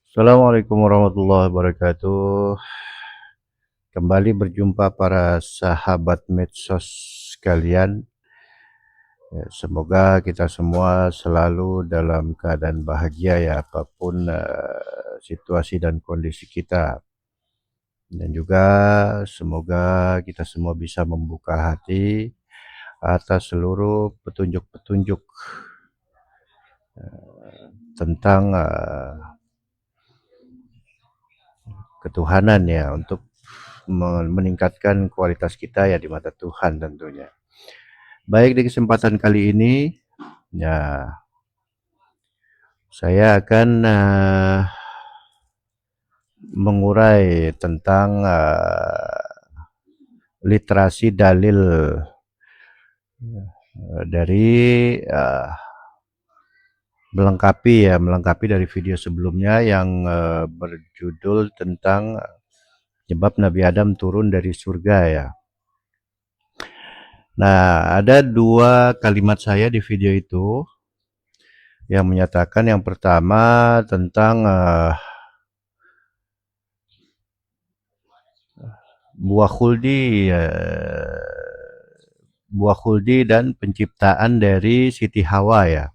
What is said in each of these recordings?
Assalamualaikum warahmatullahi wabarakatuh. Kembali berjumpa para sahabat medsos sekalian. Semoga kita semua selalu dalam keadaan bahagia ya, apapun situasi dan kondisi kita. Dan juga semoga kita semua bisa membuka hati atas seluruh petunjuk-petunjuk tentang ketuhanan ya, untuk meningkatkan kualitas kita ya di mata Tuhan tentunya. Baik, di kesempatan kali ini ya saya akan mengurai tentang literasi dalil dari melengkapi dari video sebelumnya yang berjudul tentang penyebab Nabi Adam turun dari surga ya. Nah, ada dua kalimat saya di video itu yang menyatakan, yang pertama tentang buah khuldi dan penciptaan dari Siti Hawa ya.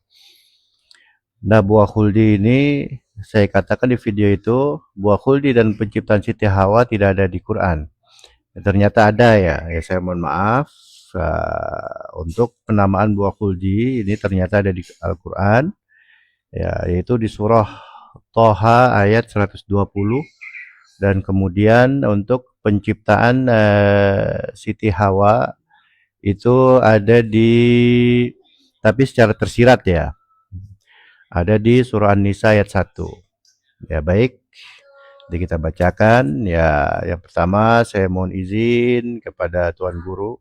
Nah, buah khuldi ini saya katakan di video itu, buah khuldi dan penciptaan Siti Hawa tidak ada di Quran. Ternyata ada ya. Saya mohon maaf untuk penamaan buah khuldi ini ternyata ada di Al-Quran ya, yaitu di surah Toha ayat 120. Dan kemudian untuk penciptaan Siti Hawa itu ada tapi secara tersirat ya, ada di surah An-Nisa ayat 1. Ya baik, jadi kita bacakan ya. Yang pertama, saya mohon izin kepada Tuan Guru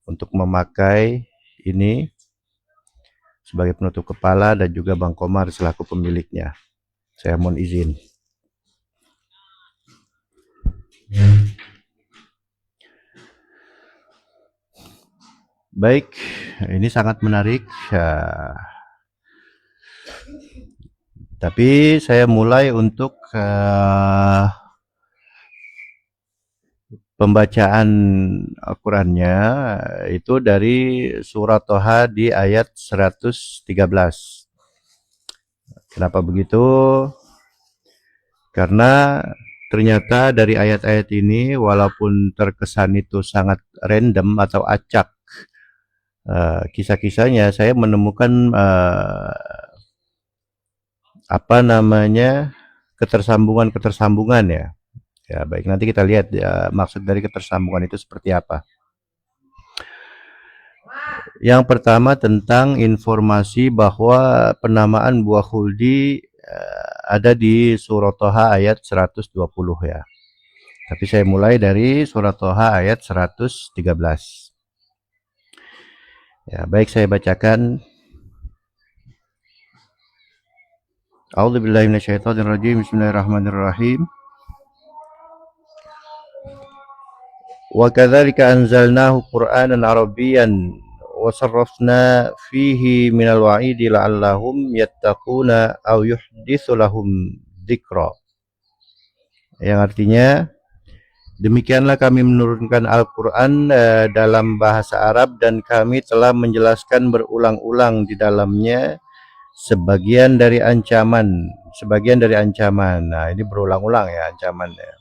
untuk memakai ini sebagai penutup kepala dan juga Bang Komar selaku pemiliknya. Saya mohon izin. Baik, ini sangat menarik. Tapi saya mulai untuk pembacaan Al-Qurannya itu dari surat Toha di ayat 113. Kenapa begitu? Karena ternyata dari ayat-ayat ini, walaupun terkesan itu sangat random atau acak kisah-kisahnya, saya menemukan ketersambungan ya. Ya baik, nanti kita lihat ya, maksud dari ketersambungan itu seperti apa. Yang pertama tentang informasi bahwa penamaan buah khuldi ada di surat Toha ayat 120 ya. Tapi saya mulai dari surat Toha ayat 113. Ya, baik, saya bacakan. A'udzubillahi minasyaitonirrajim. Bismillahirrahmanirrahim. Wa kadzalika anzalnahu Qur'anan Arabiyyan wa sarrafna fihi minal wa'idi la'allahum yattaquna aw yuhditsu lahum dzikra. Yang artinya, demikianlah kami menurunkan Al-Quran dalam bahasa Arab, dan kami telah menjelaskan berulang-ulang di dalamnya sebagian dari ancaman. Nah, ini berulang-ulang ya ancamannya,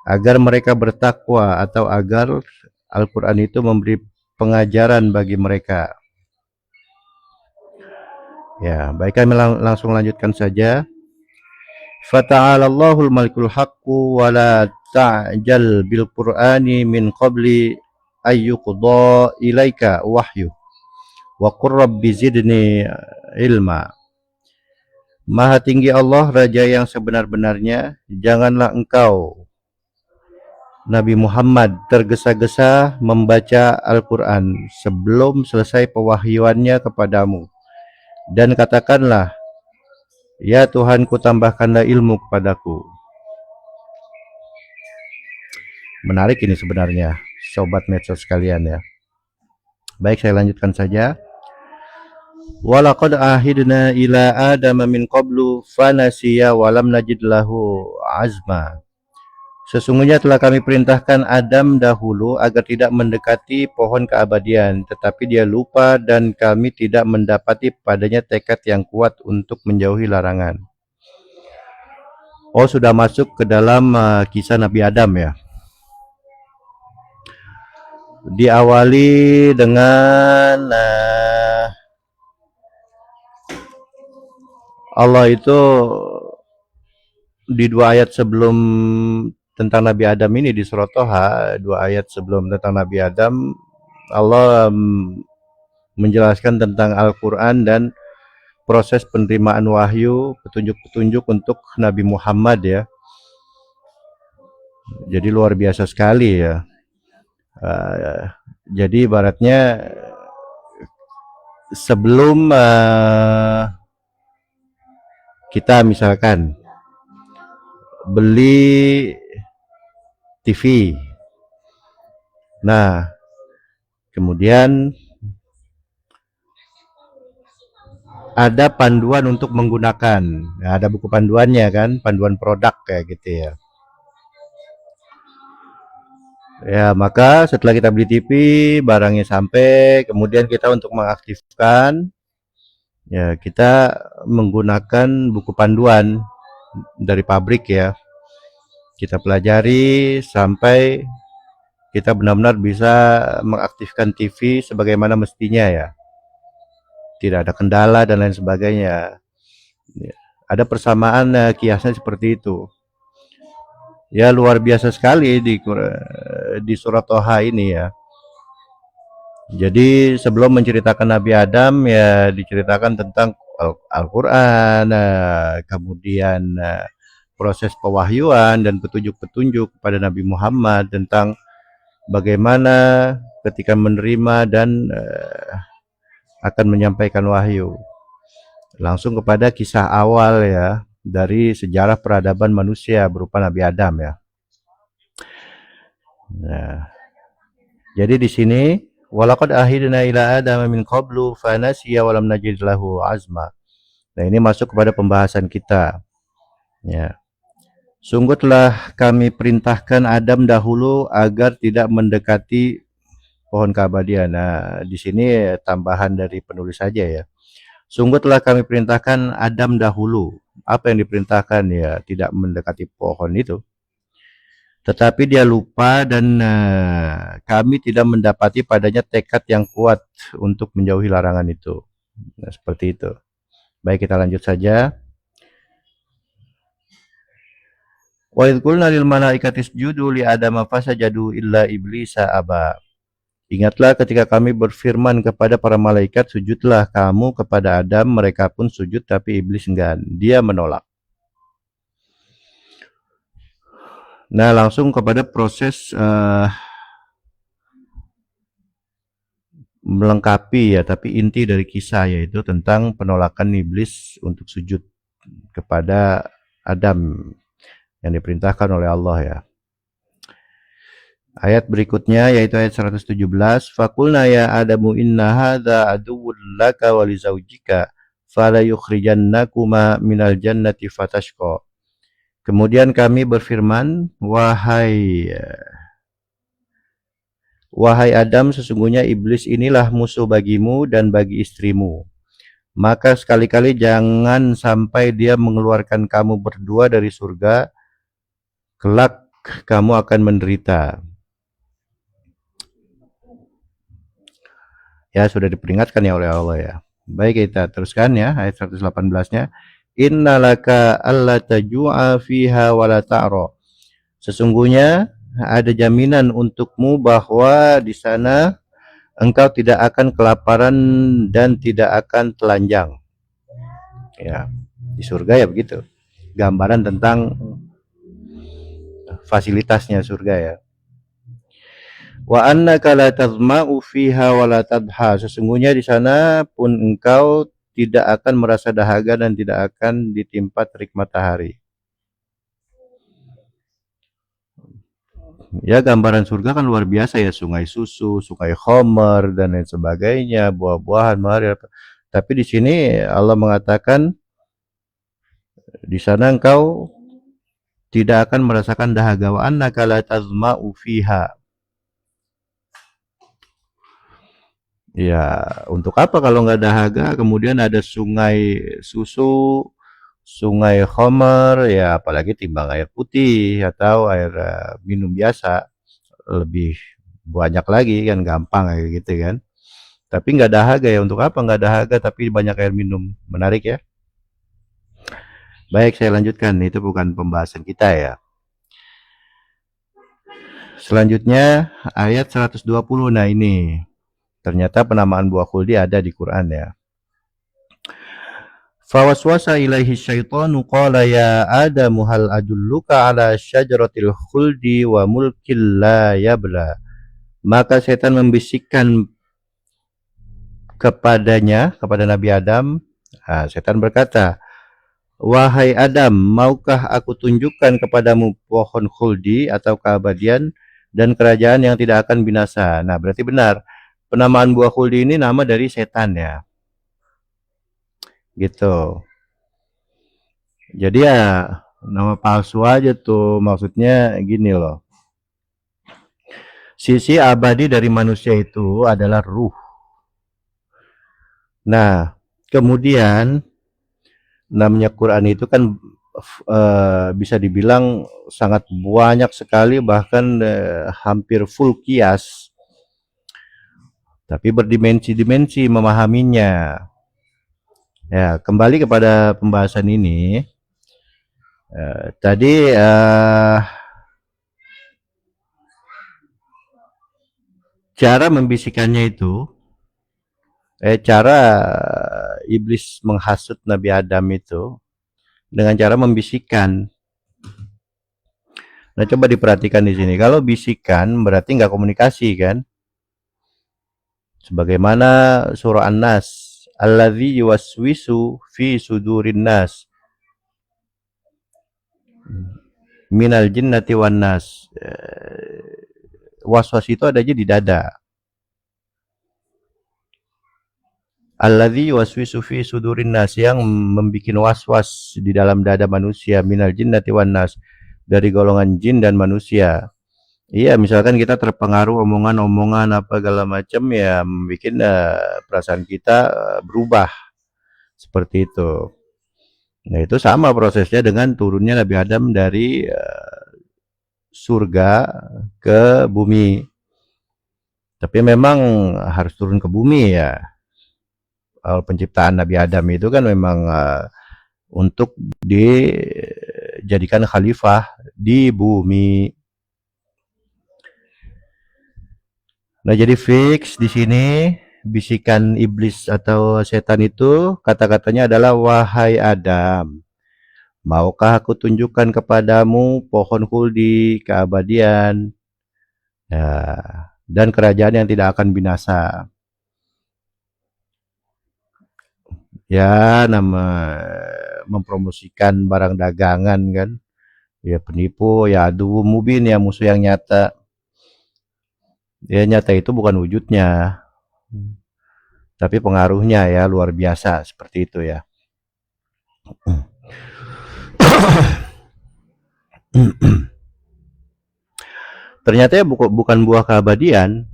agar mereka bertakwa atau agar Al-Quran itu memberi pengajaran bagi mereka. Ya, baik, kami langsung lanjutkan saja. Fata'ala Allahul malikul haqqu wa la ta'jal bil Qur'ani min qabli ayyuqda ilaika wahyu wa qur rabbi zidni ilma. Maha tinggi Allah, Raja yang sebenar-benarnya, janganlah engkau Nabi Muhammad tergesa-gesa membaca Al-Quran sebelum selesai pewahyuannya kepadamu, dan katakanlah, ya Tuhanku, tambahkanlah ilmu kepadaku. Menarik ini sebenarnya, sobat medsos sekalian ya. Baik, saya lanjutkan saja. Walaqad ahidna ila Adama min qablu fanasiya walam najid lahu azma. Sesungguhnya telah kami perintahkan Adam dahulu agar tidak mendekati pohon keabadian, tetapi dia lupa dan kami tidak mendapati padanya tekad yang kuat untuk menjauhi larangan. Oh, sudah masuk ke dalam kisah Nabi Adam ya. Diawali dengan Allah itu di dua ayat sebelum tentang Nabi Adam ini di surat Toha, dua ayat sebelum tentang Nabi Adam, Allah menjelaskan tentang Al-Quran dan proses penerimaan wahyu, petunjuk-petunjuk untuk Nabi Muhammad ya. Jadi luar biasa sekali ya. Jadi ibaratnya sebelum kita misalkan beli TV, nah kemudian ada panduan untuk menggunakan, nah, ada buku panduannya kan, panduan produk kayak gitu ya. Ya, maka setelah kita beli TV, barangnya sampai, kemudian kita untuk mengaktifkan, ya kita menggunakan buku panduan dari pabrik ya. Kita pelajari sampai kita benar-benar bisa mengaktifkan TV sebagaimana mestinya ya. Tidak ada kendala dan lain sebagainya. Ya, ada persamaan kiasnya seperti itu. Ya luar biasa sekali di surat Toha ini ya. Jadi sebelum menceritakan Nabi Adam ya diceritakan tentang Al-Quran, kemudian proses pewahyuan dan petunjuk-petunjuk kepada Nabi Muhammad tentang bagaimana ketika menerima dan akan menyampaikan wahyu. Langsung kepada kisah awal ya dari sejarah peradaban manusia berupa Nabi Adam ya. Nah, jadi di sini walaqad ahidna ila Adama min qablu fanasiya walam najid lahu azma. Nah, ini masuk kepada pembahasan kita. Ya. Sungguh telah kami perintahkan Adam dahulu agar tidak mendekati pohon keabadian. Nah, di sini tambahan dari penulis saja ya. Sungguh telah kami perintahkan Adam dahulu. Apa yang diperintahkan ya? Tidak mendekati pohon itu. Tetapi dia lupa dan kami tidak mendapati padanya tekad yang kuat untuk menjauhi larangan itu. Nah, seperti itu. Baik, kita lanjut saja. Wa idh qulna lil malaikati isjudu li Adama fasajadu illa iblisa aba. Ingatlah ketika kami berfirman kepada para malaikat, sujudlah kamu kepada Adam, mereka pun sujud tapi iblis enggan, dia menolak. Nah, langsung kepada proses melengkapi ya, tapi inti dari kisah yaitu tentang penolakan iblis untuk sujud kepada Adam yang diperintahkan oleh Allah ya. Ayat berikutnya yaitu ayat 117, faqulna ya Adamu inna hadza aduwwun laka wa li zaujika fala yukhrijannakuma minal jannati fatashqa. Kemudian kami berfirman, wahai Adam, sesungguhnya iblis inilah musuh bagimu dan bagi istrimu. Maka sekali-kali jangan sampai dia mengeluarkan kamu berdua dari surga, kelak kamu akan menderita. Ya, sudah diperingatkan ya oleh Allah ya. Baik, kita teruskan ya ayat 118-nya. Innalaka alla tajua fiha wa la ta'ra. Sesungguhnya ada jaminan untukmu bahwa di sana engkau tidak akan kelaparan dan tidak akan telanjang. Ya, di surga ya begitu. Gambaran tentang fasilitasnya surga ya. Wa annaka la tazma'u fiha wa la tadha. Sesungguhnya di sana pun engkau tidak akan merasa dahaga dan tidak akan ditimpa terik matahari. Ya, gambaran surga kan luar biasa ya, sungai susu, sungai khamar dan lain sebagainya, buah-buahan, mawar. Tapi di sini Allah mengatakan di sana engkau tidak akan merasakan dahaga, wa annaka la tazma'u fiha. Ya, untuk apa kalau nggak dahaga? Kemudian ada sungai susu, sungai khamar, ya apalagi timbang air putih atau air minum biasa, lebih banyak lagi kan, gampang kayak gitu kan. Tapi nggak dahaga ya, untuk apa nggak dahaga tapi banyak air minum? Menarik ya. Baik, saya lanjutkan, itu bukan pembahasan kita ya. Selanjutnya ayat 120. Nah ini ternyata penamaan buah khuldi ada di Quran ya. Fawaswasa ilaihi syaitanu qala ya Adamu hal adulluka ala syajaratil khuldi wa mulkil la yabla. Maka setan membisikkan kepadanya, kepada Nabi Adam. Nah, setan berkata, wahai Adam, maukah aku tunjukkan kepadamu pohon khuldi atau keabadian dan kerajaan yang tidak akan binasa. Nah, berarti benar. Penamaan buah khuldi ini nama dari setan ya. Gitu. Jadi ya nama palsu aja tuh. Maksudnya gini loh. Sisi abadi dari manusia itu adalah ruh. Nah, kemudian namanya Quran itu kan bisa dibilang sangat banyak sekali, bahkan hampir full kias, tapi berdimensi-dimensi memahaminya. Ya, kembali kepada pembahasan ini. Tadi cara membisikannya itu, cara iblis menghasut Nabi Adam itu dengan cara membisikkan. Nah, coba diperhatikan di sini. Kalau bisikan berarti nggak komunikasi kan? Sebagaimana surah An-Nas, alladzi yuwaswisu fi sudurin nas minal jinnati wan nas. Was-was itu adanya di dada. Alladzi yuwaswisu fi sudurin nas, yang membikin was-was di dalam dada manusia, minal jinnati wan nas, dari golongan jin dan manusia. Iya, misalkan kita terpengaruh omongan-omongan apa segala macam ya, membuat perasaan kita berubah seperti itu. Nah, itu sama prosesnya dengan turunnya Nabi Adam dari surga ke bumi. Tapi memang harus turun ke bumi ya. Awal penciptaan Nabi Adam itu kan memang untuk dijadikan khalifah di bumi. Nah, jadi fix di sini bisikan iblis atau setan itu kata-katanya adalah, wahai Adam, maukah aku tunjukkan kepadamu pohon khuldi, keabadian, ya, dan kerajaan yang tidak akan binasa. Ya, nama mempromosikan barang dagangan kan. Ya, penipu, ya adu mubin, ya musuh yang nyata. Ya, nyata itu bukan wujudnya, tapi pengaruhnya ya luar biasa seperti itu ya. Ternyata ya bukan buah keabadian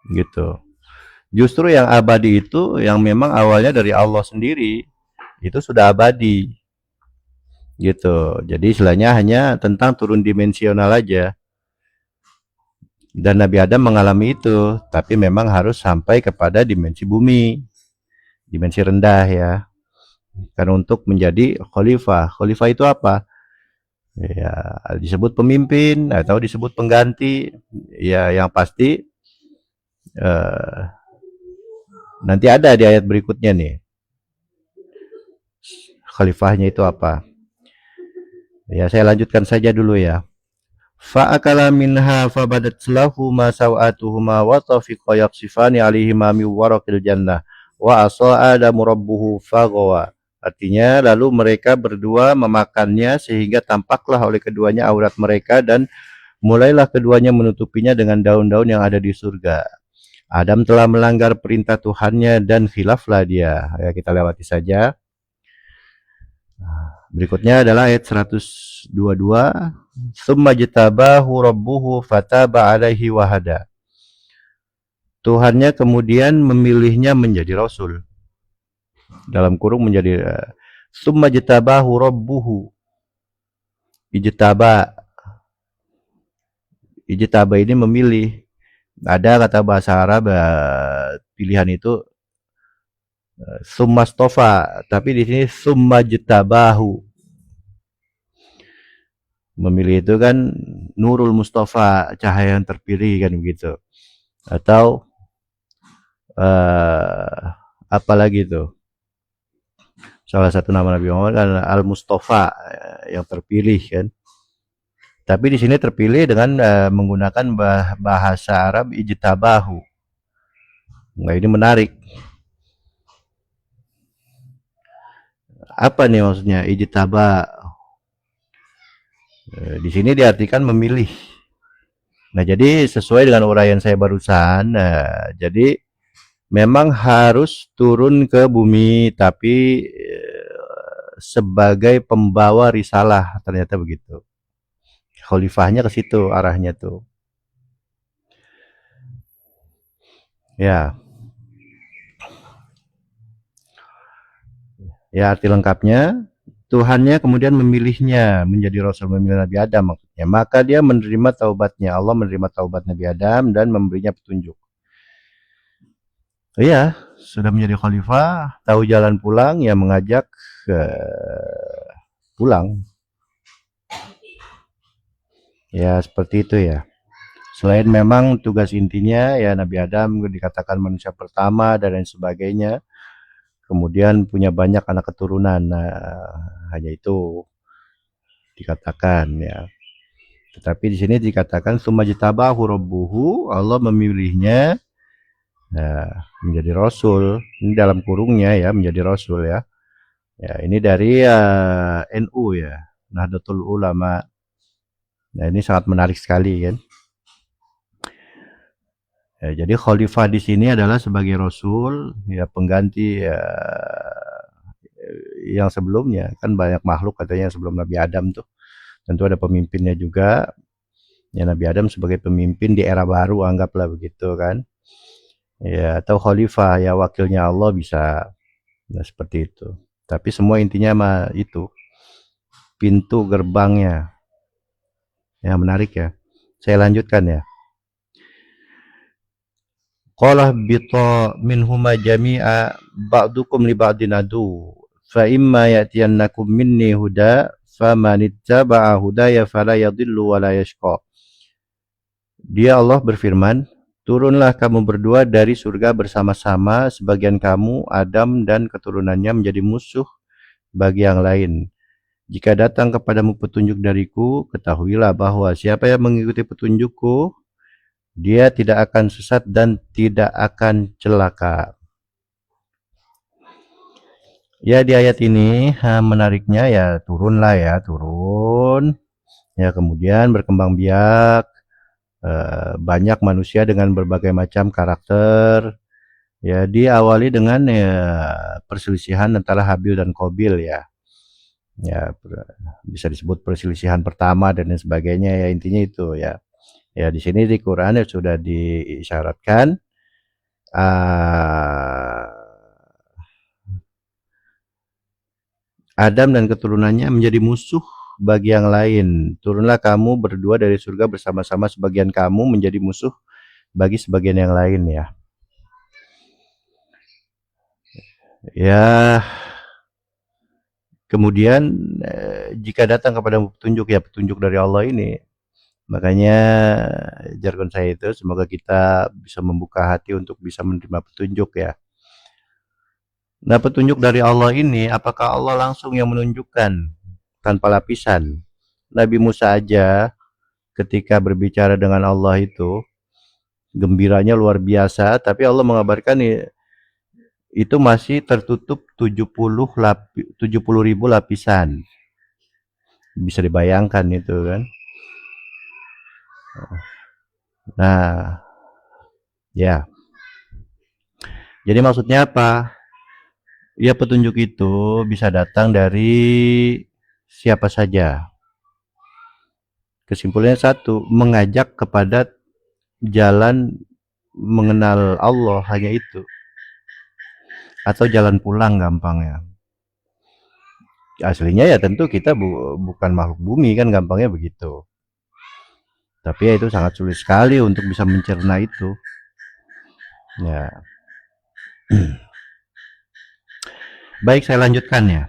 gitu. Justru yang abadi itu yang memang awalnya dari Allah sendiri, itu sudah abadi gitu. Jadi istilahnya hanya tentang turun dimensional aja. Dan Nabi Adam mengalami itu, tapi memang harus sampai kepada dimensi bumi, dimensi rendah ya. Karena untuk menjadi khalifah. Khalifah itu apa? Ya, disebut pemimpin atau disebut pengganti. Ya, yang pasti nanti ada di ayat berikutnya nih. Khalifahnya itu apa? Ya, saya lanjutkan saja dulu ya. Fa'akala minha fabadat lahu ma sawatuhuma wa tafiqa yaqsifani alaihima min waraqil jannah wa asa adamu rabbuhu faghawa. Artinya lalu mereka berdua memakannya sehingga tampaklah oleh keduanya aurat mereka, dan mulailah keduanya menutupinya dengan daun-daun yang ada di surga. Adam telah melanggar perintah Tuhannya dan khilaflah dia. Ya, kita lewati saja. Berikutnya adalah ayat 122. Tsumma jtabahu rabbuhu fataba alaihi wahada. Tuhannya kemudian memilihnya menjadi rasul. Dalam kurung menjadi tsumma jtabahu rabbuhu. Ijtaba. Ijtaba ini memilih. Ada kata bahasa Arab pilihan itu summa stofa, tapi di sini summa jtabahu. Memilih itu kan Nurul Mustafa, cahaya yang terpilih kan begitu. Atau apa lagi itu? Salah satu nama Nabi Muhammad kan Al Mustafa, yang terpilih kan. Tapi di sini terpilih dengan menggunakan bahasa Arab ijtabahu. Nah, ini menarik. Apa nih maksudnya ijtaba? Di sini diartikan memilih. Nah, jadi sesuai dengan uraian saya barusan, jadi memang harus turun ke bumi, tapi sebagai pembawa risalah, ternyata begitu. Khalifahnya ke situ arahnya tuh. Ya. Ya, arti lengkapnya, Tuhannya kemudian memilihnya menjadi Rasul, memilih Nabi Adam maksudnya. Maka dia menerima taubatnya. Allah menerima taubat Nabi Adam dan memberinya petunjuk. Iya, sudah menjadi khalifah, tahu jalan pulang, ya mengajak pulang. Ya, seperti itu ya. Selain memang tugas intinya ya Nabi Adam dikatakan manusia pertama dan lain sebagainya. Kemudian punya banyak anak keturunan. Nah, hanya itu dikatakan ya. Tetapi di sini dikatakan sumajtabahu rabbuhu, Allah memilihnya menjadi rasul. Ini dalam kurungnya ya, menjadi rasul ya. Ya, ini dari NU ya, Nahdlatul Ulama. Nah, ini sangat menarik sekali kan. Ya, jadi khalifah di sini adalah sebagai rasul, ya pengganti yang sebelumnya. Kan banyak makhluk katanya sebelum Nabi Adam tuh. Tentu ada pemimpinnya juga. Ya, Nabi Adam sebagai pemimpin di era baru, anggaplah begitu kan. Ya, atau khalifah, ya wakilnya Allah bisa. Nah, seperti itu. Tapi semua intinya mah itu. Pintu gerbangnya. Ya, menarik ya. Saya lanjutkan ya. Qala bita minhuma jami'a ba'dukum li ba'din adu. Fa imma ya'tiyannakum minni huda faman ittaba'a hudaya fala yadhillu wa la yashqa. Dia Allah berfirman, turunlah kamu berdua dari surga bersama-sama, sebagian kamu Adam dan keturunannya menjadi musuh bagi yang lain. Jika datang kepadamu petunjuk dariku, ketahuilah bahwa siapa yang mengikuti petunjukku, dia tidak akan sesat dan tidak akan celaka. Ya, di ayat ini menariknya ya turunlah ya, turun. Ya, kemudian berkembang biak, banyak manusia dengan berbagai macam karakter. Ya, diawali dengan perselisihan antara Habil dan Qabil ya. Ya, bisa disebut perselisihan pertama dan lain sebagainya ya, intinya itu ya. Ya, di sini di Quran ya sudah diisyaratkan Adam dan keturunannya menjadi musuh bagi yang lain. Turunlah kamu berdua dari surga bersama-sama, sebagian kamu menjadi musuh bagi sebagian yang lain ya. Ya, kemudian jika datang kepada petunjuk ya, petunjuk dari Allah ini, makanya jargon saya itu semoga kita bisa membuka hati untuk bisa menerima petunjuk ya. Nah, petunjuk dari Allah ini, apakah Allah langsung yang menunjukkan tanpa lapisan? Nabi Musa aja ketika berbicara dengan Allah itu gembiranya luar biasa, tapi Allah mengabarkan itu masih tertutup 70.000 lapisan. Bisa dibayangkan itu kan. Nah, ya. Jadi maksudnya apa? Ya petunjuk itu bisa datang dari siapa saja. Kesimpulannya satu, mengajak kepada jalan mengenal Allah, hanya itu. Atau jalan pulang gampangnya. Aslinya ya tentu kita bukan makhluk bumi kan, gampangnya begitu. Tapi ya itu sangat sulit sekali untuk bisa mencerna itu. Ya. Baik, saya lanjutkan ya.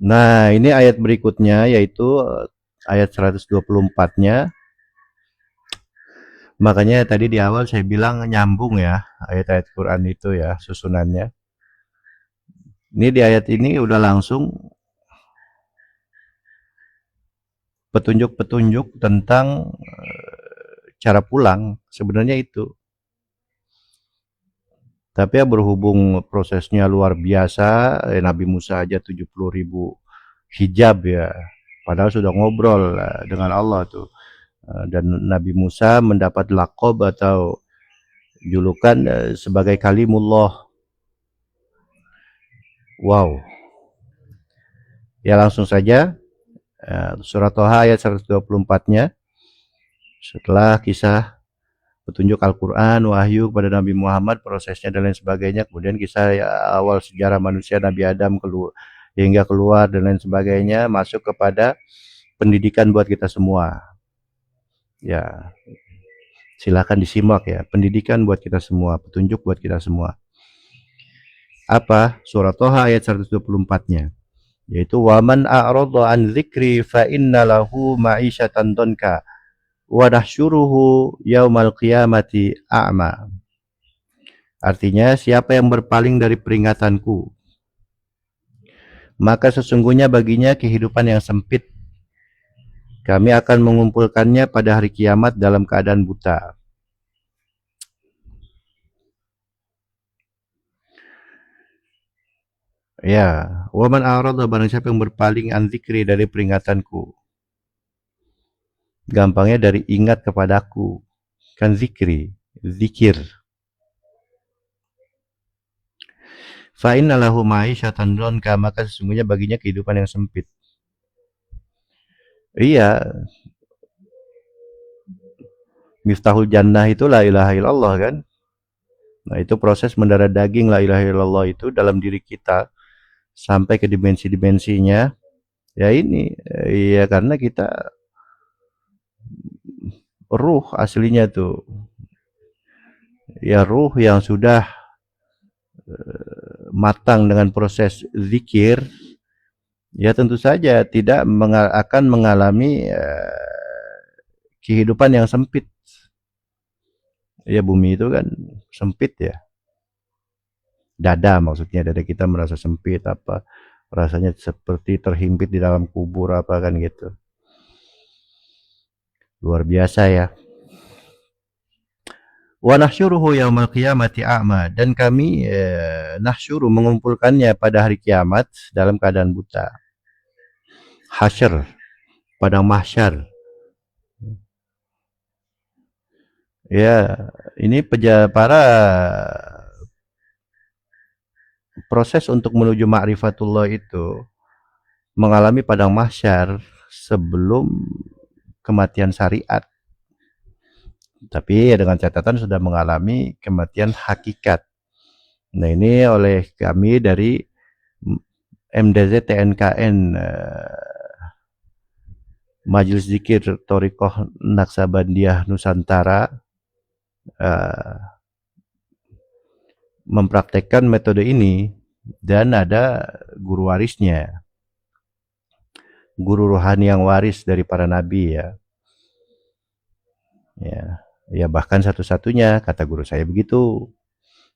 Nah, ini ayat berikutnya yaitu ayat 124-nya. Makanya tadi di awal saya bilang nyambung ya ayat-ayat Quran itu ya susunannya. Ini di ayat ini udah langsung petunjuk-petunjuk tentang cara pulang sebenarnya itu. Tapi ya berhubung prosesnya luar biasa, Nabi Musa aja 70.000 hijab ya. Padahal sudah ngobrol dengan Allah tuh. Dan Nabi Musa mendapat laqab atau julukan sebagai kalimullah. Wow. Ya langsung saja surat Toha ayat 124-nya. Setelah kisah petunjuk Al-Quran, wahyu kepada Nabi Muhammad, prosesnya dan lain sebagainya. Kemudian kisah ya, awal sejarah manusia Nabi Adam hingga keluar dan lain sebagainya. Masuk kepada pendidikan buat kita semua. Ya, silakan disimak ya. Pendidikan buat kita semua, petunjuk buat kita semua. Apa? Surat Toha ayat 124-nya. Yaitu waman a'radha an dzikri fa inna lahu ma'isyatan donka wa nahsyuruhu yaumal qiyamati a'ma. Artinya siapa yang berpaling dari peringatanku, maka sesungguhnya baginya kehidupan yang sempit. Kami akan mengumpulkannya pada hari kiamat dalam keadaan buta. Ya, waman a'radha, barang siapa yang berpaling an dzikri dari peringatanku. Gampangnya dari ingat kepadaku. Kan zikri, zikir. Fa inna lahu ma'isyatan donka, maka sesungguhnya baginya kehidupan yang sempit. Iya, miftahul jannah itu la ilaha illallah kan. Nah itu proses mendarah daging la ilaha illallah itu dalam diri kita sampai ke dimensi-dimensinya. Ya ini, ya karena kita ruh aslinya tuh. Ya ruh yang sudah matang dengan proses zikir, ya tentu saja tidak akan mengalami kehidupan yang sempit. Ya bumi itu kan sempit ya. Dada maksudnya, dada kita merasa sempit apa, rasanya seperti terhimpit di dalam kubur apa kan gitu. Luar biasa ya. Wa nahsyuruhu yaumal qiyamati a'ma, dan kami nahsyuru mengumpulkannya pada hari kiamat dalam keadaan buta. Hasyr, padang mahsyar. Ya, ini para proses untuk menuju ma'rifatullah itu mengalami padang mahsyar sebelum kematian syariat. Tapi ya dengan catatan sudah mengalami kematian hakikat. Nah ini oleh kami dari MDZ TNKN Majelis Zikir Thoriqoh Naksabandiyah Nusantara mempraktekkan metode ini, dan ada guru warisnya, guru rohani yang waris dari para nabi ya. Ya bahkan satu-satunya, kata guru saya begitu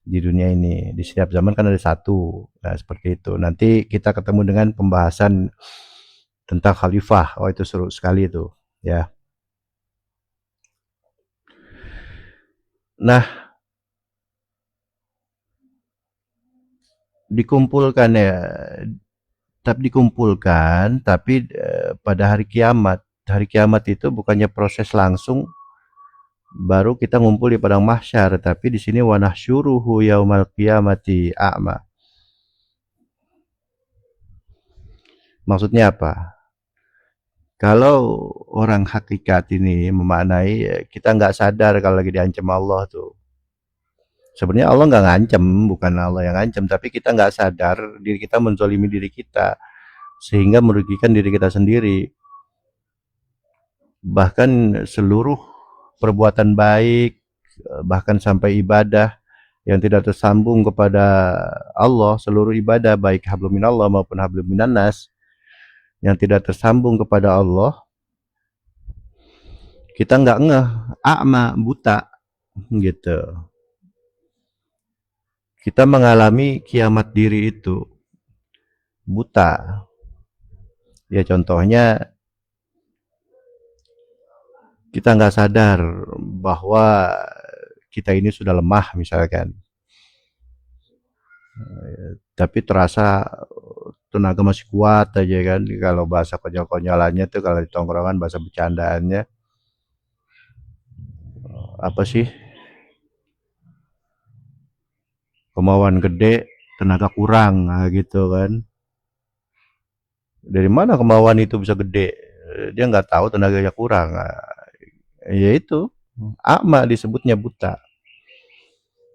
di dunia ini. Di setiap zaman kan ada satu. Nah seperti itu. Nanti kita ketemu dengan pembahasan tentang khalifah. Oh itu seru sekali itu ya. Nah dikumpulkan ya, tapi pada hari kiamat. Hari kiamat itu bukannya proses langsung baru kita ngumpul di padang mahsyar. Tapi di sini wa nahsyuruhu yaumal qiyamati a'ma. Maksudnya apa? Kalau orang hakikat ini memaknai kita nggak sadar kalau lagi diancam Allah tuh. Sebenarnya Allah nggak ngancam, bukan Allah yang ngancam, tapi kita nggak sadar diri kita menzolimi diri kita sehingga merugikan diri kita sendiri. Bahkan seluruh perbuatan baik, bahkan sampai ibadah yang tidak tersambung kepada Allah, seluruh ibadah baik hablum minallah maupun hablum minannas yang tidak tersambung kepada Allah, kita nggak ngeh, a'ma, buta, gitu. Kita mengalami kiamat diri itu buta. Ya contohnya kita nggak sadar bahwa kita ini sudah lemah misalkan. Tapi terasa tenaga masih kuat aja kan. Kalau bahasa konyol-konyolannya tuh kalau di tongkrongan bahasa bercandaannya apa sih? Kemauan gede, tenaga kurang, nah gitu kan. Dari mana kemauan itu bisa gede? Dia nggak tahu tenaganya kurang. Nah, ya itu, a'ma disebutnya buta.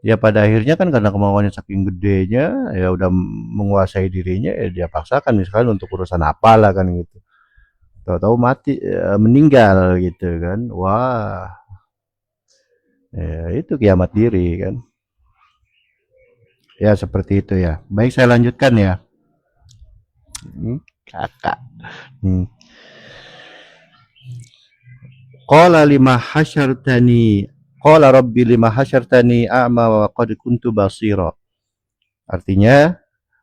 Ya pada akhirnya kan karena kemauannya saking gedenya, ya udah menguasai dirinya, ya dia paksakan misalkan untuk urusan apalah kan gitu. Tahu-tahu mati, meninggal gitu kan. Wah, ya itu kiamat diri kan. Ya seperti itu ya. Baik saya lanjutkan ya. Kakak. Hmm. Qala lima hasyartani Qala rabbi lima hasyartani a'ma wa qad kuntu basira. Artinya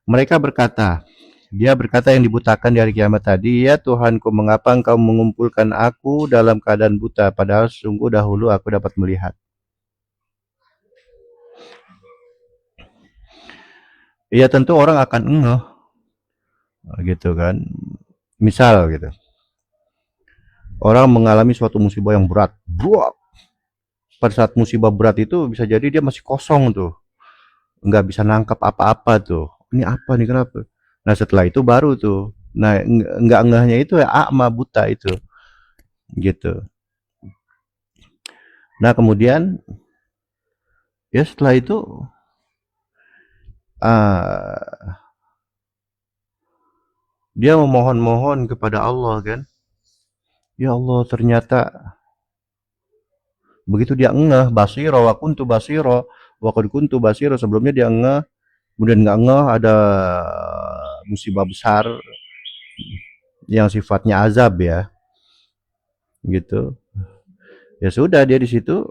mereka berkata, dia berkata yang dibutakan di hari kiamat tadi, ya Tuhanku, mengapa engkau mengumpulkan aku dalam keadaan buta, padahal sungguh dahulu aku dapat melihat. Ya tentu orang akan ngeh, gitu kan. Misal gitu, orang mengalami suatu musibah yang berat, buak. Pada saat musibah berat itu bisa jadi dia masih kosong tuh, nggak bisa nangkap apa-apa tuh. Ini apa nih, kenapa? Nah setelah itu baru tuh, nah nggak ngehnya itu ya akma, buta itu, gitu. Nah kemudian ya setelah itu ah, dia memohon-mohon kepada Allah kan. Ya Allah, ternyata begitu dia ngeh, basiro wa kuntu basiro wa qad kuntu basiro, sebelumnya dia ngeh, kemudian nggak ngeh ada musibah besar yang sifatnya azab ya, gitu. Ya sudah, dia di situ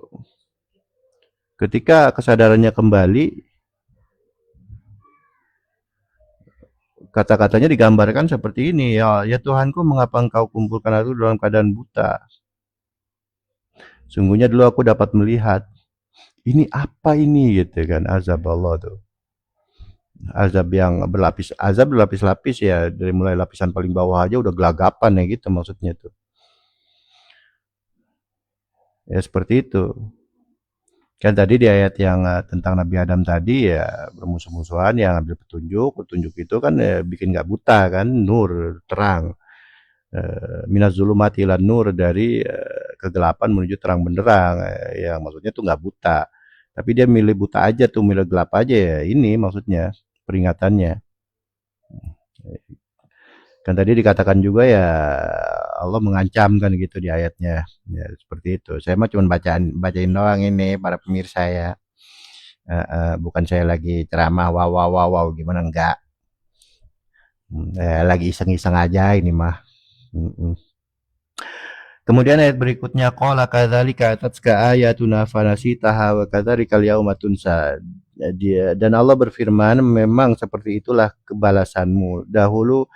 ketika kesadarannya kembali, kata-katanya digambarkan seperti ini, ya Tuhanku, mengapa engkau kumpulkan aku dalam keadaan buta? Sungguhnya dulu aku dapat melihat. Ini apa ini gitu kan, azab Allah tuh. Azab yang berlapis, azab berlapis-lapis ya, dari mulai lapisan paling bawah aja udah gelagapan ya gitu maksudnya tuh. Ya seperti itu. Kan tadi di ayat yang tentang Nabi Adam tadi ya bermusuh-musuhan yang ambil petunjuk, petunjuk itu kan bikin nggak buta kan, nur, terang. Minaz zulumati ilan nur, dari kegelapan menuju terang benderang, yang maksudnya tuh nggak buta. Tapi dia milih buta aja tuh, milih gelap aja ya, ini maksudnya peringatannya. Kan tadi dikatakan juga ya Allah mengancam kan gitu di ayatnya. Ya seperti itu. Saya mah cuma bacain doang ini para pemirsa ya. Bukan saya lagi ceramah wow wow wow wow gimana, enggak. Lagi iseng-iseng aja ini mah. Kemudian ayat berikutnya, qala kadzalika atatka ayatuna fanasitaha wa kadzalika al-yauma tunsa. Dan Allah berfirman, memang seperti itulah kebalasanmu. Dahulu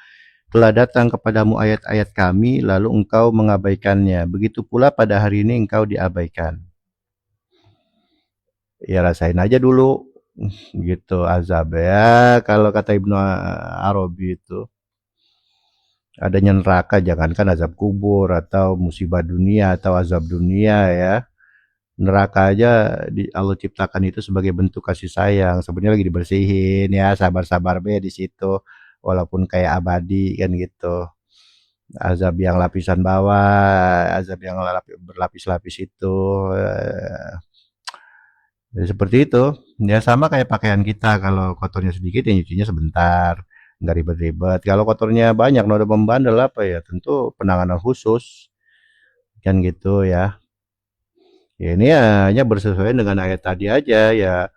telah datang kepadamu ayat-ayat kami, lalu engkau mengabaikannya. Begitu pula pada hari ini engkau diabaikan. Ya rasain aja dulu, gitu azab ya. Kalau kata Ibnu Arabi itu, adanya neraka, jangankan azab kubur atau musibah dunia atau azab dunia ya. Neraka aja Allah ciptakan itu sebagai bentuk kasih sayang. Sebenarnya lagi dibersihin ya, sabar-sabar be di situ. Walaupun kayak abadi kan gitu. Azab yang lapisan bawah, azab yang berlapis-lapis itu. Ya seperti itu. Ya sama kayak pakaian kita. Kalau kotornya sedikit ya nyucinya sebentar. Nggak ribet-ribet. Kalau kotornya banyak, noda membandel apa ya? Tentu penanganan khusus. Kan gitu ya. Ya ini hanya bersesuaian dengan ayat tadi aja ya.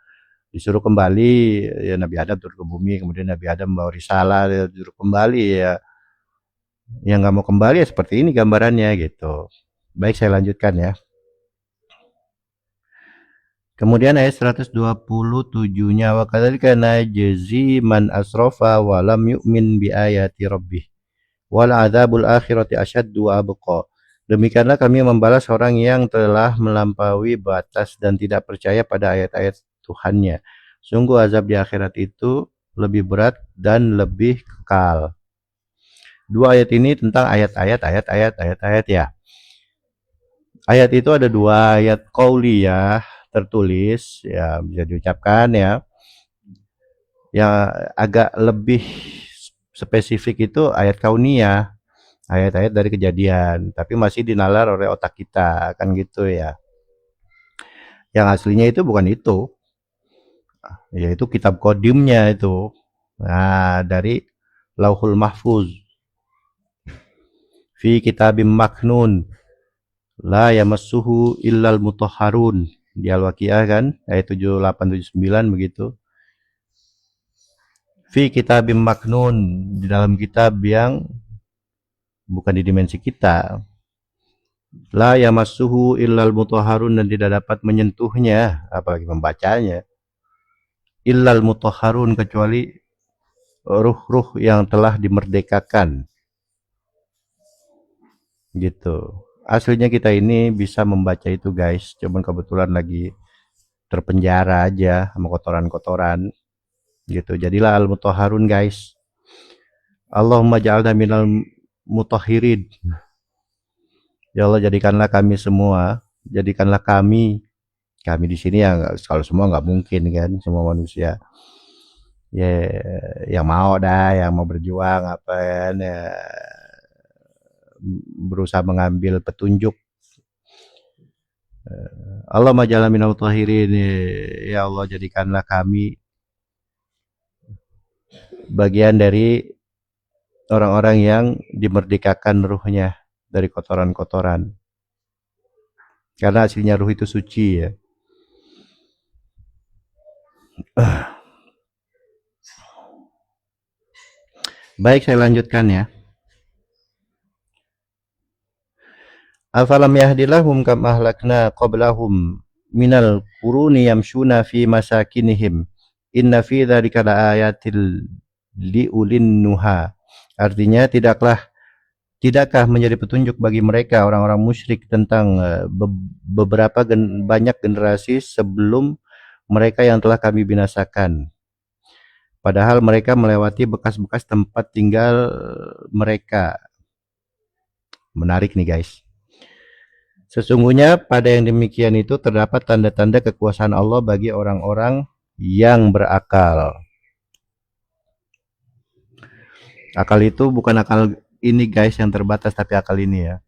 Disuruh kembali ya Nabi Adam turun ke bumi, kemudian Nabi Adam membawa risalah ya, disuruh kembali ya. Yang nggak mau kembali ya seperti ini gambarannya gitu. Baik saya lanjutkan ya. Kemudian ayat 127-nya wa kadzalika najzi man asrafa wa lam yu'min bi ayati rabbih wal adzabul akhirati asyaddu wa abqa. Demikianlah kami membalas orang yang telah melampaui batas dan tidak percaya pada ayat-ayat Tuhannya. Sungguh azab di akhirat itu lebih berat dan lebih kekal. Dua ayat ini tentang ayat-ayat ya. Ayat itu ada dua, ayat qauliyah tertulis ya bisa diucapkan ya. Yang agak lebih spesifik itu ayat kauniyah, ayat-ayat dari kejadian, tapi masih dinalar oleh otak kita kan gitu ya. Yang aslinya itu bukan itu, yaitu kitab kodimnya itu. Nah, dari Lauhul Mahfuz. Fi kitabim maknun la yamassuhu illal mutahharun. Di Al-Waqiah kan ayat 7879 begitu. Fi kitabim maknun, di dalam kitab yang bukan di dimensi kita. La yamassuhu illal mutahharun, dan tidak dapat menyentuhnya apalagi membacanya. Illal mutahharun, kecuali ruh-ruh yang telah dimerdekakan. Gitu. Aslinya kita ini bisa membaca itu guys, cuman kebetulan lagi terpenjara aja sama kotoran-kotoran gitu. Jadilah al-mutahharun guys. Allahumma ja'alna minal mutahhirin. Ya Allah, jadikanlah kami semua, jadikanlah kami di sini ya, kalau semua nggak mungkin kan, semua manusia ya yang mau dah, yang mau berjuang apa kan ya, berusaha mengambil petunjuk. Allah majalah minal mutahhirin, ya Allah jadikanlah kami bagian dari orang-orang yang dimerdekakan ruhnya dari kotoran-kotoran, karena aslinya ruh itu suci ya. Baik, saya lanjutkan ya. Afalam yahdilahum kam ahlakna qablahum minal quruni yamshuna fi masakinihim inna fi dzalika laayatil liulin nuha. Artinya tidakkah menjadi petunjuk bagi mereka orang-orang musyrik tentang beberapa banyak generasi sebelum mereka yang telah kami binasakan, padahal mereka melewati bekas-bekas tempat tinggal mereka. Menarik nih guys. Sesungguhnya pada yang demikian itu terdapat tanda-tanda kekuasaan Allah bagi orang-orang yang berakal. Akal itu bukan akal ini guys yang terbatas, tapi akal ini ya.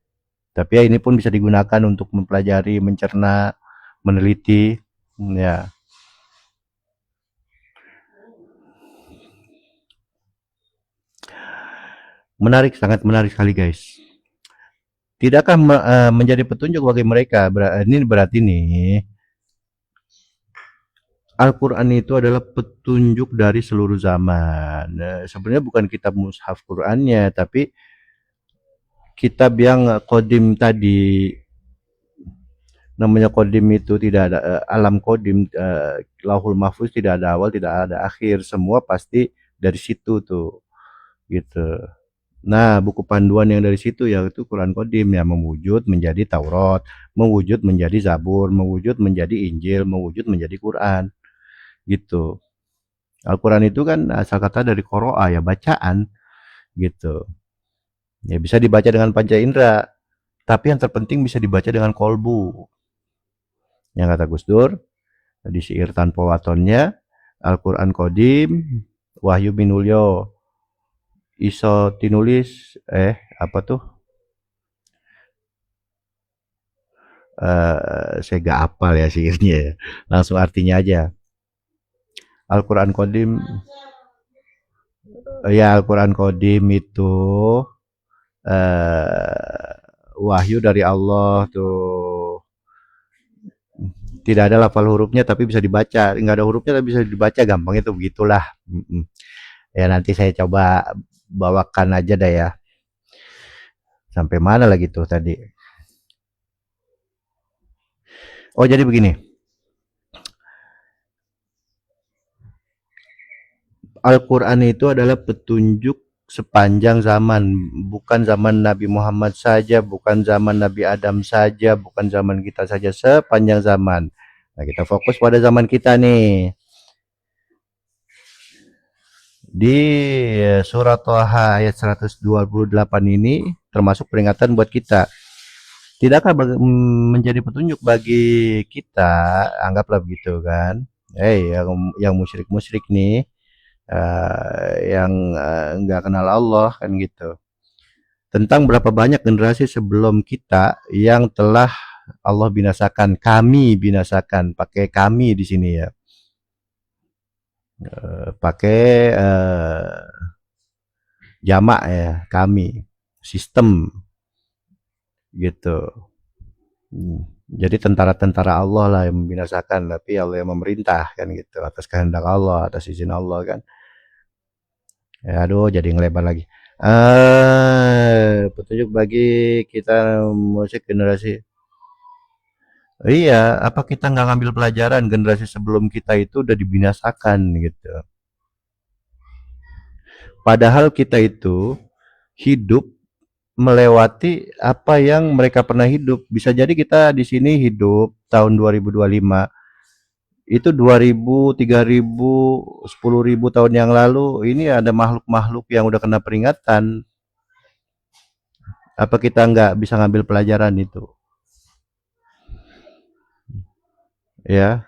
Tapi ya ini pun bisa digunakan untuk mempelajari, mencerna, meneliti ya. Menarik, sangat menarik sekali guys. Tidakkah menjadi petunjuk bagi mereka? Ini berarti nih Al-Quran itu adalah petunjuk dari seluruh zaman. Sebenarnya bukan kitab mushaf Qurannya, tapi kitab yang kodim tadi. Namanya kodim itu tidak ada alam kodim, Lauhul Mahfuz tidak ada awal, tidak ada akhir, semua pasti dari situ tuh, gitu. Nah, buku panduan yang dari situ yaitu Quran Kodim yang mewujud menjadi Taurat, mewujud menjadi Zabur, mewujud menjadi Injil, mewujud menjadi Quran. Gitu. Al-Quran itu kan asal kata dari qoro'a ya, bacaan gitu. Ya bisa dibaca dengan panca indera, tapi yang terpenting bisa dibaca dengan kolbu. Yang kata Gus Dur, di syair tanpa watonnya, Al-Quran Qadim, Wahyu Binulyo, iso tinulis, apa tuh? Saya gak apal ya syairnya ya. Langsung artinya aja. Al-Quran Qadim, ya Al-Quran Qadim itu eh, wahyu dari Allah tuh. Tidak ada lafal hurufnya tapi bisa dibaca. Enggak ada hurufnya tapi bisa dibaca, gampang itu begitulah. Ya nanti saya coba bawakan aja deh ya. Sampai mana lagi tuh tadi? Oh jadi begini. Al-Quran itu adalah petunjuk sepanjang zaman, bukan zaman Nabi Muhammad saja, bukan zaman Nabi Adam saja, bukan zaman kita saja, sepanjang zaman. Nah, kita fokus pada zaman kita nih. Di surat Thaha ayat 128 ini termasuk peringatan buat kita. Tidakkah menjadi petunjuk bagi kita, anggaplah begitu kan. Yang musyrik-musyrik nih, yang nggak kenal Allah kan gitu. Tentang berapa banyak generasi sebelum kita yang telah Allah binasakan, kami binasakan, pakai kami di sini ya, pakai jamak ya, kami, sistem gitu. Jadi tentara-tentara Allah lah yang membinasakan, tapi Allah yang memerintah kan gitu, atas kehendak Allah, atas izin Allah kan. Ya, aduh jadi ngelebar lagi. Petunjuk bagi kita musik generasi. Iya, apa kita nggak ngambil pelajaran generasi sebelum kita itu udah dibinasakan gitu. Padahal kita itu hidup melewati apa yang mereka pernah hidup. Bisa jadi kita di sini hidup tahun 2025 itu 2000, 3000, 10.000 tahun yang lalu ini ada makhluk-makhluk yang udah kena peringatan. Apa kita nggak bisa ngambil pelajaran itu? Ya,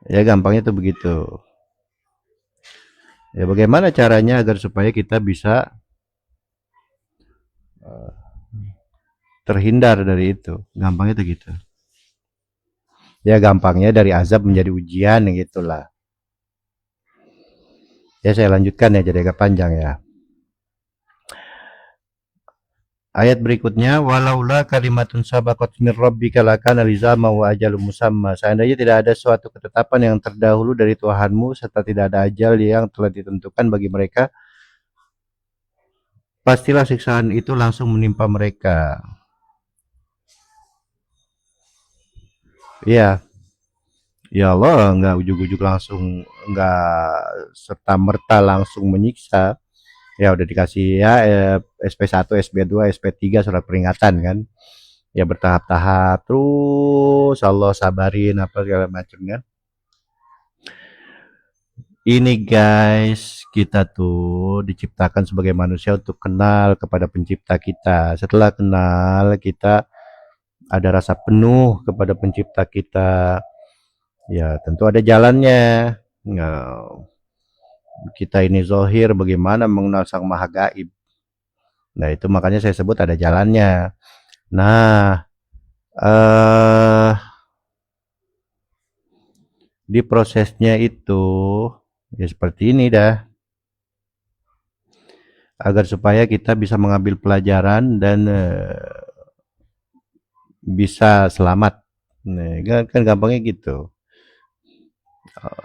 ya gampangnya tuh begitu. Ya bagaimana caranya agar supaya kita bisa terhindar dari itu? Gampangnya tuh gitu. Ya gampangnya dari azab menjadi ujian gitulah. Ya saya lanjutkan ya jadi agak panjang ya. Ayat berikutnya, walaula kalimatun sabaqat min rabbika lakana lizama wa ajalun musamma. Seandainya tidak ada suatu ketetapan yang terdahulu dari Tuhanmu serta tidak ada ajal yang telah ditentukan bagi mereka, pastilah siksaan itu langsung menimpa mereka. Iya, ya Allah nggak ujuk-ujuk langsung, nggak serta merta langsung menyiksa. Ya udah dikasih ya SP1, SP2, SP3 surat peringatan kan. Ya bertahap-tahap terus Allah sabarin apa segala macam kan. Ini guys, kita tuh diciptakan sebagai manusia untuk kenal kepada pencipta kita. Setelah kenal, kita ada rasa penuh kepada pencipta kita. Ya, tentu ada jalannya. Nah, kita ini zohir bagaimana mengenal sang maha gaib. Nah, itu makanya saya sebut ada jalannya. Nah, di prosesnya itu ya seperti ini dah. Agar supaya kita bisa mengambil pelajaran dan bisa selamat. Nah, kan gampangnya gitu.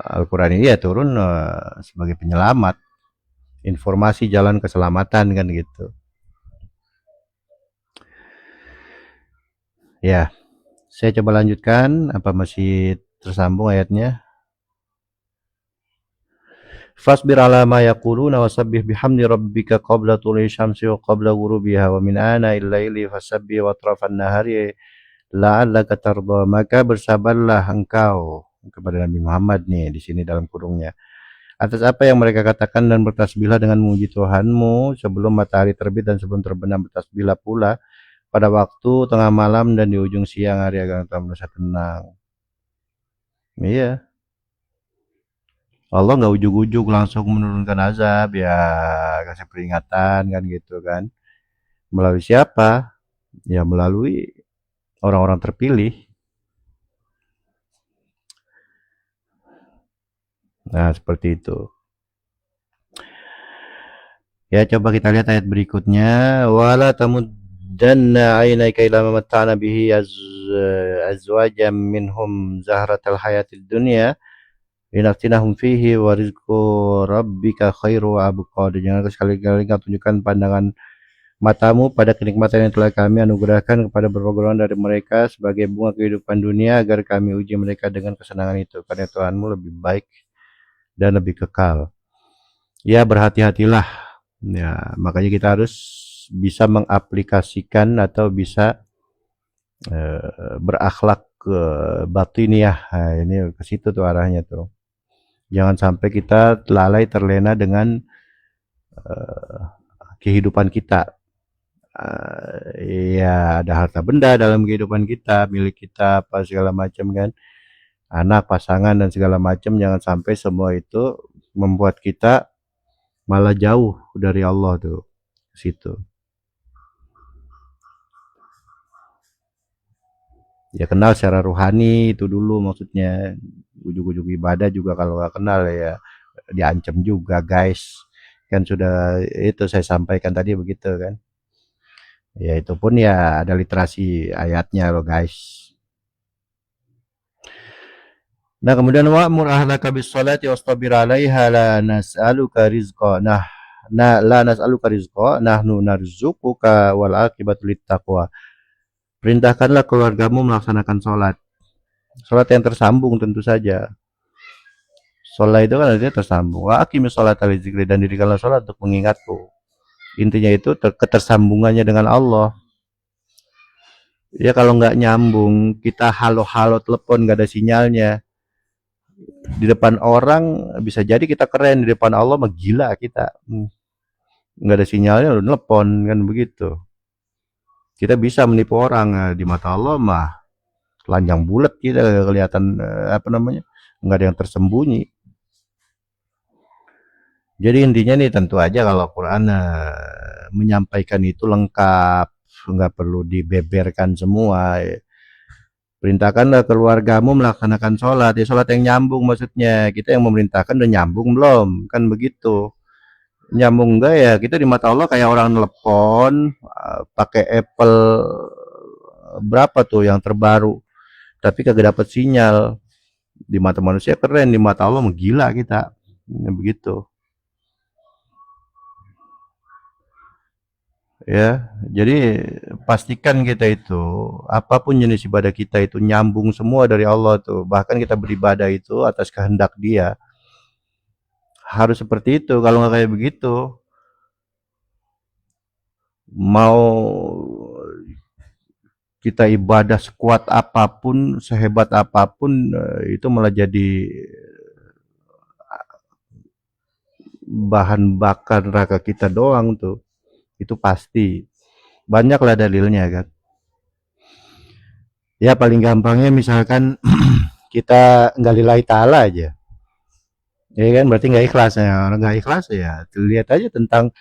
Al-Quran ini ya turun sebagai penyelamat, informasi jalan keselamatan kan gitu. Ya, saya coba lanjutkan. Apa masih tersambung ayatnya? Fasbir ala ma yaquluna wasabbih bihamdi rabbika qabla tulu'i syamsi wa qabla ghurubiha wa min ana il-laili fasabbih wa atrafan nahari la'allaka tarda. Maka bersabarlah engkau, kepada Nabi Muhammad nih di sini dalam kurungnya, atas apa yang mereka katakan dan bertasbihlah dengan memuji Tuhanmu sebelum matahari terbit dan sebelum terbenam, bertasbihlah pula pada waktu tengah malam dan di ujung siang hari agar engkau merasa tenang. Iya. Allah nggak ujuk-ujuk langsung menurunkan azab, ya kasih peringatan kan gitu kan. Melalui siapa? Ya melalui orang-orang terpilih. Nah, seperti itu. Ya, coba kita lihat ayat berikutnya. Wala tamuddanna 'ainaika ila ma matta'na bihi azwajan minhum zahratal hayatid dunya linaftinahum fihi wa rizqu rabbika khairu wa abqa. Jangan sekali-kali kau tunjukkan pandangan matamu pada kenikmatan yang telah kami anugerahkan kepada beberapa golongan dari mereka sebagai bunga kehidupan dunia agar kami uji mereka dengan kesenangan itu. Karena Tuhanmu lebih baik dan lebih kekal. Ya, berhati-hatilah. Ya, makanya kita harus bisa mengaplikasikan atau bisa berakhlak ke batiniah. Nah, ini ke situ tuh arahnya tuh. Jangan sampai kita lalai terlena dengan kehidupan kita. Ya ada harta benda dalam kehidupan kita, milik kita apa segala macam kan. Anak, pasangan dan segala macam, jangan sampai semua itu membuat kita malah jauh dari Allah tuh situ. Ya kenal secara rohani itu dulu maksudnya. Ujung-ujung ibadah juga kalau nggak kenal ya diancam juga guys. Kan sudah itu saya sampaikan tadi begitu kan. Ya itu pun ya ada literasi ayatnya loh guys. Nah kemudian wa'mur ahlaka bis salati wastabir 'alaiha la nas'aluka rizqa. La nas'aluka rizqa nahnu narzuquka wal 'aqibatu littaqwa. Perintahkanlah keluargamu melaksanakan sholat. Sholat yang tersambung tentu saja. Sholat itu kan artinya tersambung. Wa aqimis sholata lidzikri, dan dirikanlah sholat untuk mengingatku. Intinya itu ketersambungannya dengan Allah. Ya kalau nggak nyambung, kita halo-halo telepon nggak ada sinyalnya. Di depan orang bisa jadi kita keren, di depan Allah mah gila kita. Nggak ada sinyalnya udah telepon kan begitu. Kita bisa menipu orang, di mata Allah mah telanjang bulat kita kelihatan apa namanya, nggak ada yang tersembunyi. Jadi intinya nih tentu aja kalau Quran menyampaikan itu lengkap, nggak perlu dibeberkan semua. Perintahkanlah keluargamu melaksanakan sholat. Ya sholat yang nyambung maksudnya. Kita yang memerintahkan udah nyambung belum? Kan begitu. Nyambung enggak ya? Kita di mata Allah kayak orang telepon pakai Apple berapa tuh yang terbaru. Tapi kagak dapat sinyal. Di mata manusia keren, di mata Allah gila kita. Ya, begitu. Ya, jadi pastikan kita itu apapun jenis ibadah kita itu nyambung semua dari Allah tuh. Bahkan kita beribadah itu atas kehendak Dia. Harus seperti itu. Kalau nggak kayak begitu, mau kita ibadah sekuat apapun, sehebat apapun, itu malah jadi bahan bakar neraka kita doang tuh. Itu pasti. Banyaklah dalilnya kan. Ya paling gampangnya misalkan kita nggak lillahi ta'ala aja. Ya kan berarti nggak ikhlas ya. Orang nggak ikhlas ya. Lihat aja tentang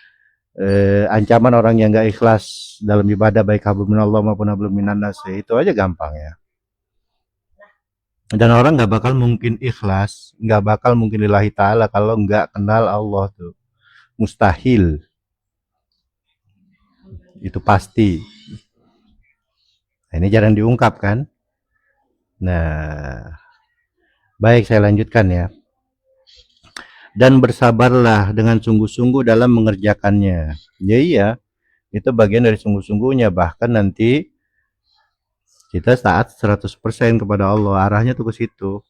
ancaman orang yang nggak ikhlas dalam ibadah baik hablum minallah maupun hablum minannas. Itu aja gampang ya. Dan orang nggak bakal mungkin ikhlas, nggak bakal mungkin lillahi ta'ala kalau nggak kenal Allah tuh. Mustahil. Itu pasti. Nah, ini jarang diungkap kan. Nah, baik saya lanjutkan ya. Dan bersabarlah dengan sungguh-sungguh dalam mengerjakannya. Ya iya, itu bagian dari sungguh-sungguhnya. Bahkan nanti kita taat 100% kepada Allah. Arahnya tuh ke situ.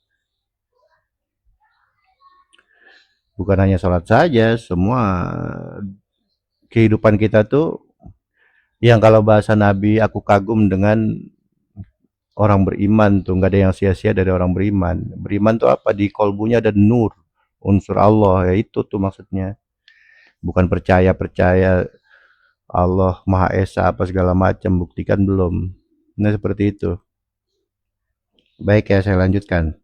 Bukan hanya sholat saja, semua kehidupan kita tuh yang kalau bahasa Nabi, aku kagum dengan orang beriman tuh, nggak ada yang sia-sia dari orang beriman. Beriman tuh apa? Di kolbunya ada nur, unsur Allah, ya itu tuh maksudnya. Bukan percaya Allah Maha Esa apa segala macam, buktikan belum. Nah, seperti itu. Baik ya, saya lanjutkan.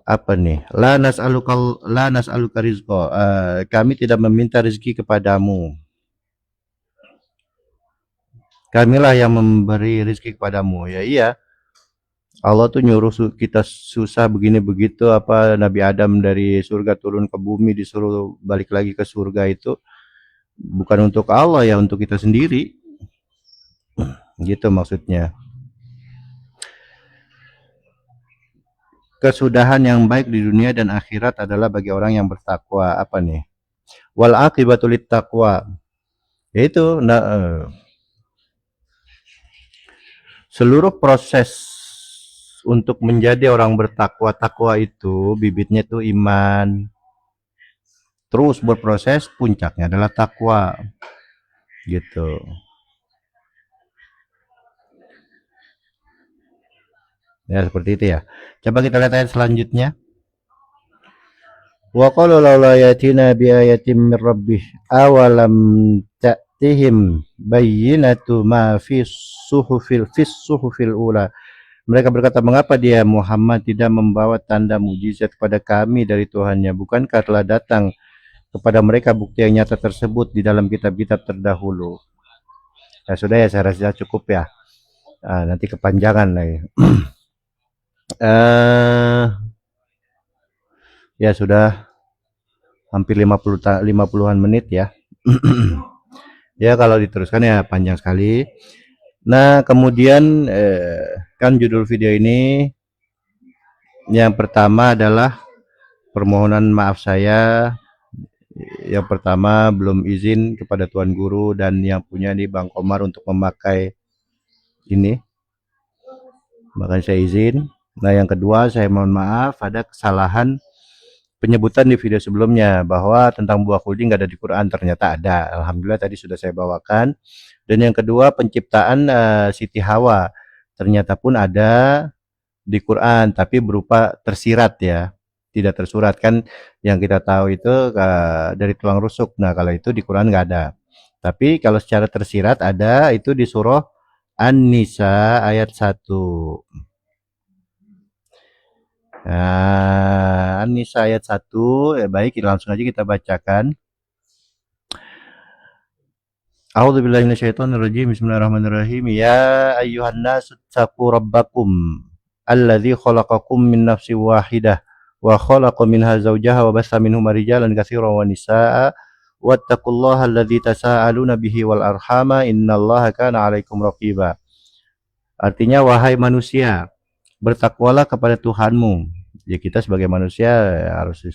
Apa nih? La nas'aluka rizqa. Kami tidak meminta rezeki kepadamu. Kamilah yang memberi rezeki kepadamu. Ya iya, Allah tuh nyuruh kita susah begini begitu, apa Nabi Adam dari surga turun ke bumi disuruh balik lagi ke surga itu bukan untuk Allah ya, untuk kita sendiri. Gitu maksudnya. Kesudahan yang baik di dunia dan akhirat adalah bagi orang yang bertakwa. Apa nih? Wal aqibatul taqwa. Yaitu seluruh proses untuk menjadi orang bertakwa, takwa itu bibitnya itu iman. Terus berproses, puncaknya adalah takwa. Gitu. Ya, seperti itu ya. Coba kita lihat ayat selanjutnya. Wa qalu laula yatina bi ayatin min rabbih awalam ta'tihim bayyinatu ma fis suhufil ula. Mereka berkata, mengapa dia Muhammad tidak membawa tanda mujizat kepada kami dari Tuhannya? Bukankah telah datang kepada mereka bukti yang nyata tersebut di dalam kitab-kitab terdahulu? Ya sudah ya, saya rasa cukup ya. Nanti kepanjangan lagi. Ya sudah hampir 50-an menit ya. Ya kalau diteruskan ya panjang sekali. Nah, kemudian kan judul video ini yang pertama adalah permohonan maaf saya. Yang pertama belum izin kepada Tuan Guru dan yang punya nih Bang Komar untuk memakai ini. Makanya saya izin. Nah, yang kedua saya mohon maaf ada kesalahan penyebutan di video sebelumnya bahwa tentang buah khuldi nggak ada di Quran, ternyata ada. Alhamdulillah tadi sudah saya bawakan. Dan yang kedua penciptaan Siti Hawa ternyata pun ada di Quran tapi berupa tersirat ya, tidak tersurat kan yang kita tahu itu dari tulang rusuk. Nah kalau itu di Quran nggak ada, tapi kalau secara tersirat ada itu di surah An-Nisa ayat 1. Nah, An-Nisa ayat 1, baik langsung aja kita bacakan. A'udzubillahi minasyaitonirrajim. Bismillahirrahmanirrahim. Ya ayyuhan nasu taqu rabbakum alladzi khalaqakum min nafsin wahidah wa khalaqa minha zawjaha wa bassa minhuma rijalan katsiran wa nisaa'a wattaqullaha alladzi tasaaluna bihi wal arhama innallaha kana 'alaikum raqiba. Artinya wahai manusia, bertakwalah kepada Tuhanmu. Ya kita sebagai manusia harus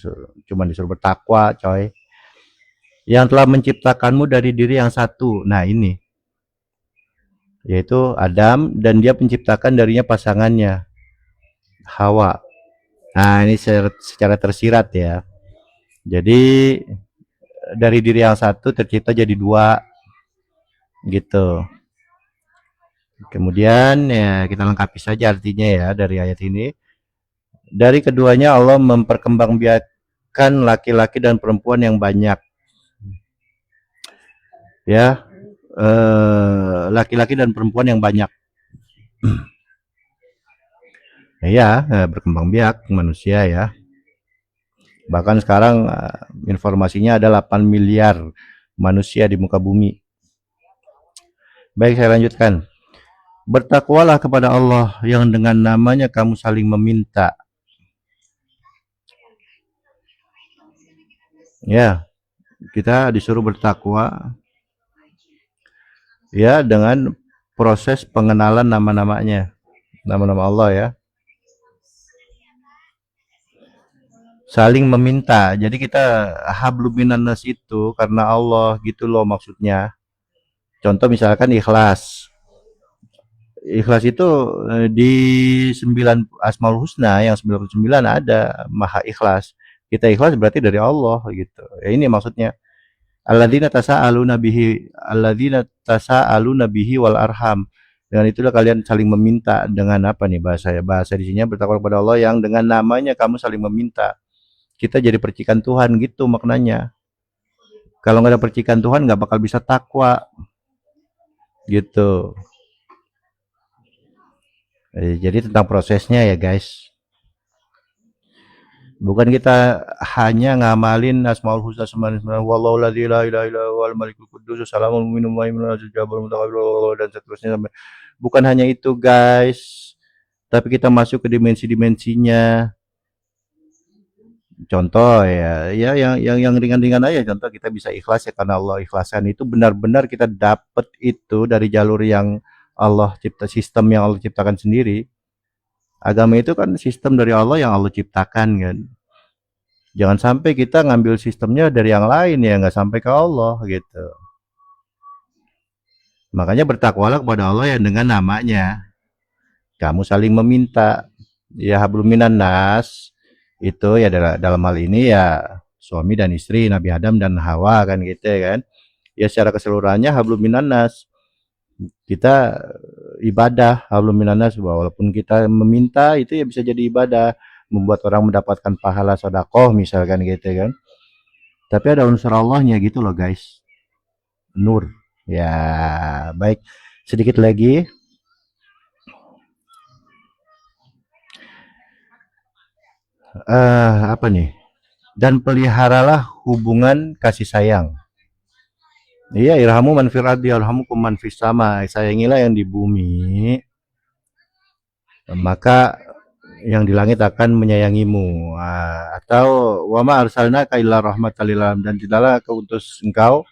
cuma disuruh bertakwa, coy. Yang telah menciptakanmu dari diri yang satu. Nah, ini yaitu Adam dan dia menciptakan darinya pasangannya Hawa. Nah, ini secara tersirat ya. Jadi dari diri yang satu tercipta jadi dua gitu. Kemudian ya kita lengkapi saja artinya ya dari ayat ini. Dari keduanya Allah memperkembangbiakan laki-laki dan perempuan yang banyak. Ya, laki-laki dan perempuan yang banyak. Ya, berkembang biak manusia ya. Bahkan sekarang informasinya ada 8 miliar manusia di muka bumi. Baik, saya lanjutkan. Bertakwalah kepada Allah yang dengan namanya kamu saling meminta. Ya, kita disuruh bertakwa ya dengan proses pengenalan nama-namanya, nama-nama Allah ya. Saling meminta. Jadi kita hablum minannas itu karena Allah gitu loh maksudnya. Contoh misalkan ikhlas. Ikhlas itu di 9 Asmaul Husna yang 99 ada Maha Ikhlas. Kita ikhlas berarti dari Allah gitu. Ya ini maksudnya. Alladzina tasaaluna bihi wal arham. Dengan itulah kalian saling meminta dengan apa nih bahasa di sini bertakwa kepada Allah yang dengan namanya kamu saling meminta. Kita jadi percikan Tuhan gitu maknanya. Kalau nggak ada percikan Tuhan nggak bakal bisa takwa gitu. Jadi tentang prosesnya ya guys. Bukan kita hanya ngamalin Asmaul Husna 99 wallahu la ilaha illa huwal malikul quddus salamul mu'minul muhaiminul azizul jabbarul mutakabbirul dan seterusnya sampai bukan hanya itu guys, tapi kita masuk ke dimensi-dimensinya. Contoh yang ringan-ringan aja, contoh kita bisa ikhlas ya karena Allah ikhlaskan, itu benar-benar kita dapat itu dari jalur yang Allah cipta, sistem yang Allah ciptakan sendiri. Agama itu kan sistem dari Allah yang Allah ciptakan kan. Jangan sampai kita ngambil sistemnya dari yang lain ya, nggak sampai ke Allah gitu. Makanya bertakwalah kepada Allah yang dengan namanya. Kamu saling meminta. Ya hablum minan nas itu ya dalam hal ini ya suami dan istri Nabi Adam dan Hawa kan gitu ya kan. Ya secara keseluruhannya hablum minan nas. Kita ibadah hablum minan nas, walaupun kita meminta itu ya bisa jadi ibadah, membuat orang mendapatkan pahala sedekah misalkan gitu kan. Tapi ada unsur Allahnya gitu loh guys. Nur. Ya, baik. Sedikit lagi. Apa nih? Dan peliharalah hubungan kasih sayang. Iya, irhamu man fil ardi yarhamukum man fis sama. Sayangilah yang di bumi, maka yang di langit akan menyayangimu. Atau wa ma arsalnaka illa rahmatan lil alamin, dan tidaklah keutus engkau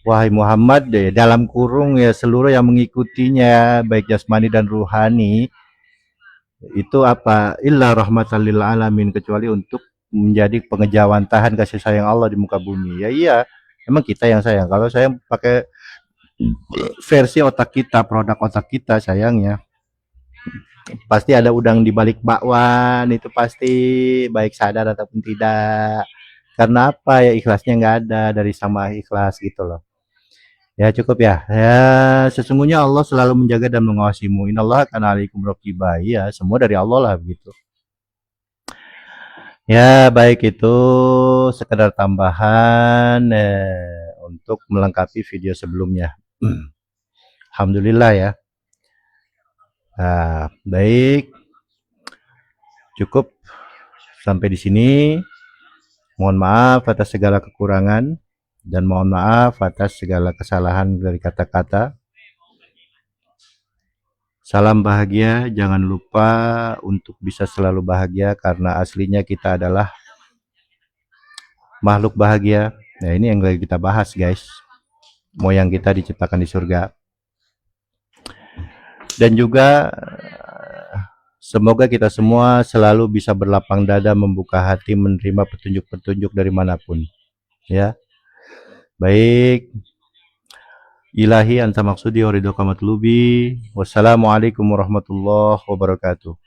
wahai Muhammad dalam kurung ya seluruh yang mengikutinya baik jasmani dan ruhani itu apa illa rahmatan lil alamin, kecuali untuk menjadi pengejawantahan kasih sayang Allah di muka bumi. Ya iya, emang kita yang sayang. Kalau sayang pakai versi otak kita, produk otak kita sayangnya. Pasti ada udang di balik bakwan, itu pasti baik sadar ataupun tidak. Karena apa ya, ikhlasnya nggak ada dari sama ikhlas gitu loh. Ya cukup ya. Ya sesungguhnya Allah selalu menjaga dan mengawasimu. Innallaha kana alaikum raqiba. Ya semua dari Allah lah begitu. Ya baik, itu sekedar tambahan untuk melengkapi video sebelumnya. Alhamdulillah ya. Baik. Cukup sampai di sini. Mohon maaf atas segala kekurangan dan mohon maaf atas segala kesalahan dari kata-kata. Salam bahagia, jangan lupa untuk bisa selalu bahagia karena aslinya kita adalah makhluk bahagia. Nah, ini yang lagi kita bahas, guys. Moyang kita diciptakan di surga. Dan juga semoga kita semua selalu bisa berlapang dada, membuka hati, menerima petunjuk-petunjuk dari manapun. Ya. Baik. Ilahi anta maksudi wa ridhoka matlubi. Wassalamualaikum warahmatullahi wabarakatuh.